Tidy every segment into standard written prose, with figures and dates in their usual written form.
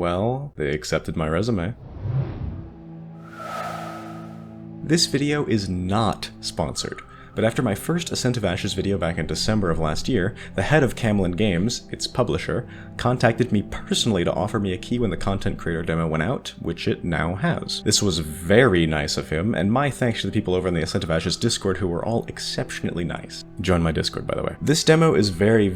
well, they accepted my resume. This video is not sponsored, but after my first Ascent of Ashes video back in December of last year, the head of Camlin Games, its publisher, contacted me personally to offer me a key when the content creator demo went out, which it now has. This was very nice of him, and my thanks to the people over in the Ascent of Ashes Discord who were all exceptionally nice. Join my Discord, by the way. This demo is very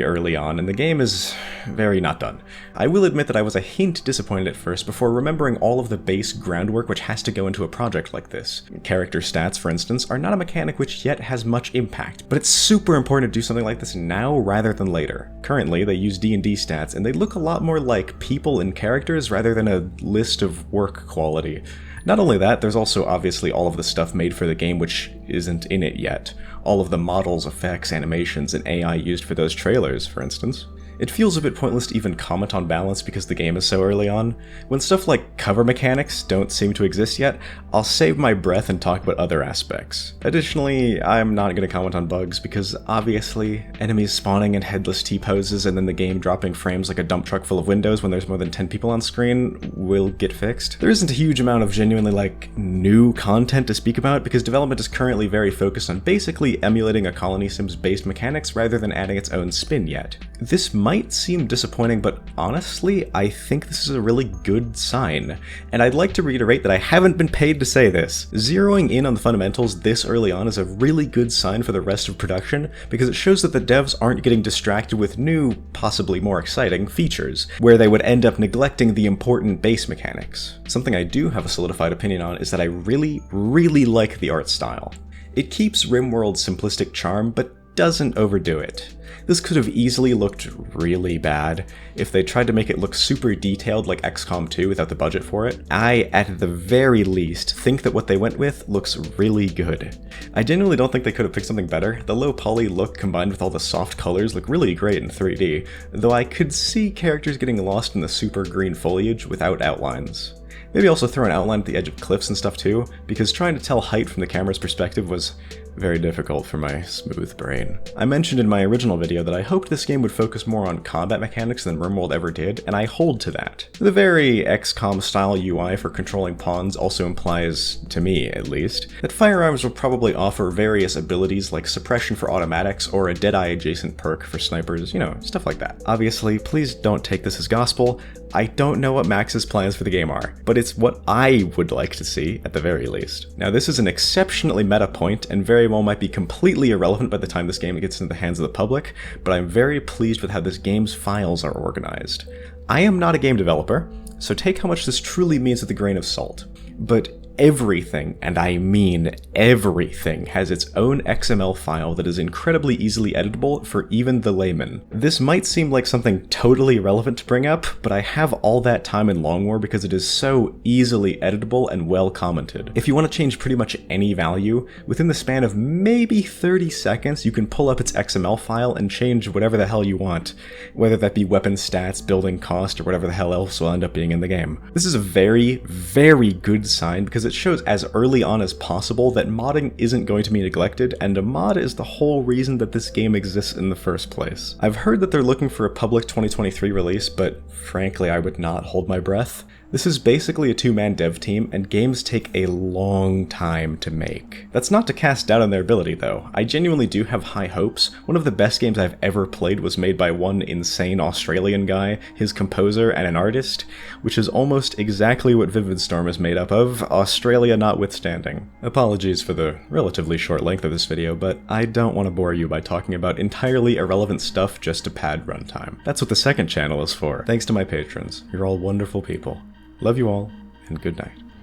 early on, and the game is very not done. I will admit that I was a hint disappointed at first before remembering all of the base groundwork which has to go into a project like this. Character stats, for instance, are not a mechanic which yet has much impact, but it's super important to do something like this now rather than later. Currently, they use D&D stats, and they look a lot more like people and characters rather than a list of work quality. Not only that, there's also obviously all of the stuff made for the game which isn't in it yet. All of the models, effects, animations, and AI used for those trailers, for instance. It feels a bit pointless to even comment on balance because the game is so early on. When stuff like cover mechanics don't seem to exist yet, I'll save my breath and talk about other aspects. Additionally, I'm not going to comment on bugs because obviously, enemies spawning in headless T-poses and then the game dropping frames like a dump truck full of windows when there's more than 10 people on screen will get fixed. There isn't a huge amount of genuinely new content to speak about because development is currently very focused on basically emulating a Colony Sims based mechanics rather than adding its own spin yet. This might seem disappointing, but honestly, I think this is a really good sign. And I'd like to reiterate that I haven't been paid to say this. Zeroing in on the fundamentals this early on is a really good sign for the rest of production because it shows that the devs aren't getting distracted with new, possibly more exciting, features, where they would end up neglecting the important base mechanics. Something I do have a solidified opinion on is that I really like the art style. It keeps Rimworld's simplistic charm, but doesn't overdo it. This could have easily looked really bad if they tried to make it look super detailed like XCOM 2 without the budget for it. I, at the very least, think that what they went with looks really good. I genuinely don't think they could have picked something better. The low poly look combined with all the soft colors look really great in 3D, though I could see characters getting lost in the super green foliage without outlines. Maybe also throw an outline at the edge of cliffs and stuff too, because trying to tell height from the camera's perspective was very difficult for my smooth brain. I mentioned in my original video that I hoped this game would focus more on combat mechanics than RimWorld ever did, and I hold to that. The very XCOM style UI for controlling pawns also implies, to me at least, that firearms will probably offer various abilities like suppression for automatics or a Deadeye adjacent perk for snipers, stuff like that. Obviously, please don't take this as gospel. I don't know what Max's plans for the game are, but it's what I would like to see at the very least. Now this is an exceptionally meta point and very well might be completely irrelevant by the time this game gets into the hands of the public, but I'm very pleased with how this game's files are organized. I am not a game developer, so take how much this truly means with a grain of salt. But everything, and I mean everything, has its own XML file that is incredibly easily editable for even the layman. This might seem like something totally irrelevant to bring up, but I have all that time in Long War because it is so easily editable and well commented. If you want to change pretty much any value, within the span of maybe 30 seconds, you can pull up its XML file and change whatever the hell you want, whether that be weapon stats, building cost, or whatever the hell else will end up being in the game. This is a very good sign because it shows as early on as possible that modding isn't going to be neglected, and a mod is the whole reason that this game exists in the first place. I've heard that they're looking for a public 2023 release, but frankly I would not hold my breath. This is basically a two-man dev team, and games take a long time to make. That's not to cast doubt on their ability, though. I genuinely do have high hopes. One of the best games I've ever played was made by one insane Australian guy, his composer, and an artist, which is almost exactly what Vivid Storm is made up of, Australia notwithstanding. Apologies for the relatively short length of this video, but I don't want to bore you by talking about entirely irrelevant stuff just to pad runtime. That's what the second channel is for. Thanks to my patrons. You're all wonderful people. Love you all, and good night.